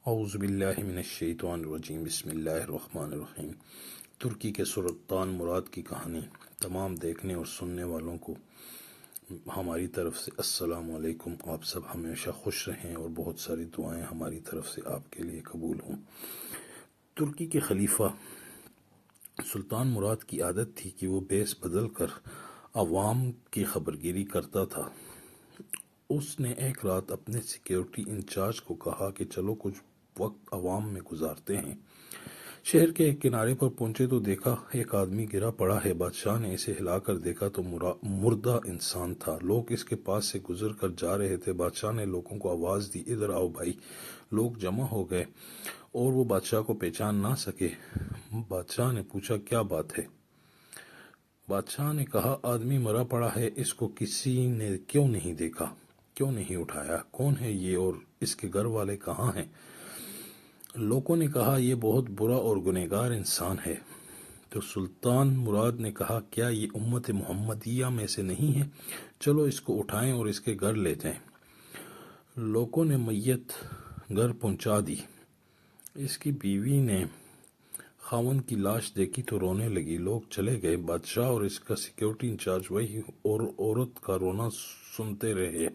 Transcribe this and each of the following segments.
اعوذ باللہ من الشیطان الرجیم، بسم اللہ الرحمن الرحیم۔ ترکی کے سلطان مراد کی کہانی۔ تمام دیکھنے اور سننے والوں کو ہماری طرف سے السلام علیکم۔ آپ سب ہمیشہ خوش رہیں اور بہت ساری دعائیں ہماری طرف سے آپ کے لیے قبول ہوں۔ ترکی کے خلیفہ سلطان مراد کی عادت تھی کہ وہ بیس بدل کر عوام کی خبرگیری کرتا تھا۔ اس نے ایک رات اپنے سیکیورٹی انچارج کو کہا کہ چلو کچھ وقت عوام میں گزارتے ہیں۔ شہر کے ایک کنارے پر پہنچے تو دیکھا ایک آدمی گرا پڑا ہے۔ بادشاہ نے اسے ہلا کر دیکھا تو مردہ انسان تھا۔ لوگ اس کے پاس سے گزر کر جا رہے تھے۔ بادشاہ نے لوگوں کو آواز دی، ادھر آؤ بھائی۔ لوگ جمع ہو گئے اور وہ بادشاہ کو پہچان نہ سکے۔ بادشاہ نے پوچھا کیا بات ہے؟ بادشاہ نے کہا آدمی مرا پڑا ہے، اس کو کسی نے کیوں نہیں دیکھا، کیوں نہیں اٹھایا؟ کون ہے یہ اور اس کے گھر والے کہاں ہیں؟ لوگوں نے کہا یہ بہت برا اور گنہگار انسان ہے۔ تو سلطان مراد نے کہا کیا یہ امت محمدیہ میں سے نہیں ہے؟ چلو اس کو اٹھائیں اور اس کے گھر لے جائیں۔ لوگوں نے میت گھر پہنچا دی۔ اس کی بیوی نے خاوند کی لاش دیکھی تو رونے لگی۔ لوگ چلے گئے۔ بادشاہ اور اس کا سیکیورٹی انچارج وہی عورت کا رونا سنتے رہے۔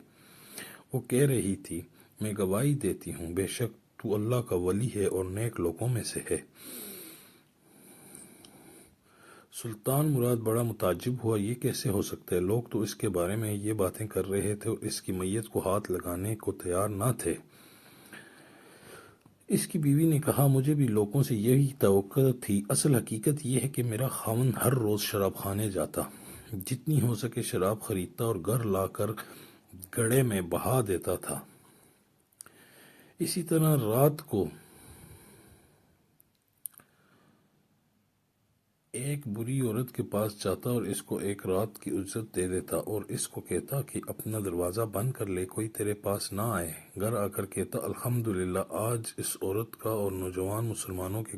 وہ کہہ رہی تھی میں گواہی دیتی ہوں بے شک تو اللہ کا ولی ہے اور نیک لوگوں میں سے ہے۔ سلطان مراد بڑا متعجب ہوا، یہ کیسے ہو سکتا ہے؟ لوگ تو اس کے بارے میں یہ باتیں کر رہے تھے اور اس کی میت کو ہاتھ لگانے کو تیار نہ تھے۔ اس کی بیوی نے کہا مجھے بھی لوگوں سے یہی توقع تھی۔ اصل حقیقت یہ ہے کہ میرا خاوند ہر روز شراب خانے جاتا، جتنی ہو سکے شراب خریدتا اور گھر لا کر گڑھے میں بہا دیتا تھا۔ اسی طرح رات کو ایک بری عورت کے پاس جاتا اور اس کو ایک رات کی اجرت دے دیتا اور اس کو کہتا کہ اپنا دروازہ بند کر لے، کوئی تیرے پاس نہ آئے۔ گھر آ کر کہتا الحمدللہ آج اس عورت کا اور نوجوان مسلمانوں کے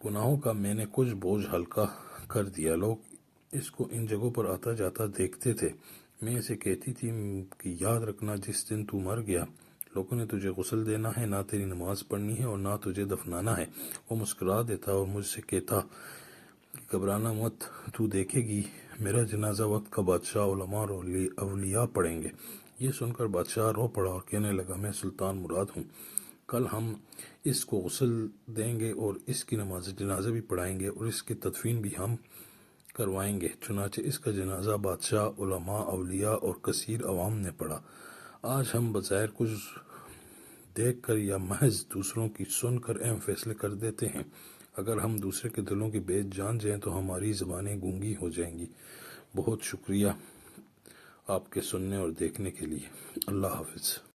گناہوں کا میں نے کچھ بوجھ ہلکا کر دیا۔ لوگ اس کو ان جگہوں پر آتا جاتا دیکھتے تھے۔ میں اسے کہتی تھی کہ یاد رکھنا جس دن تو مر گیا لوگوں نے تجھے غسل دینا ہے، نہ تیری نماز پڑھنی ہے اور نہ تجھے دفنانا ہے۔ وہ مسکرا دیتا اور مجھ سے کہتا کہ گھبرانا مت، تو دیکھے گی میرا جنازہ وقت کا بادشاہ، علماء اور اولیاء پڑھیں گے۔ یہ سن کر بادشاہ رو پڑا اور کہنے لگا میں سلطان مراد ہوں، کل ہم اس کو غسل دیں گے اور اس کی نماز جنازہ بھی پڑھائیں گے اور اس کی تدفین بھی ہم کروائیں گے۔ چنانچہ اس کا جنازہ بادشاہ، علماء، اولیاء اور کثیر عوام نے پڑھا۔ آج ہم بظاہر کچھ دیکھ کر یا محض دوسروں کی سن کر اہم فیصلے کر دیتے ہیں۔ اگر ہم دوسرے کے دلوں کی بیت جان جائیں تو ہماری زبانیں گونگی ہو جائیں گی۔ بہت شکریہ آپ کے سننے اور دیکھنے کے لیے۔ اللہ حافظ۔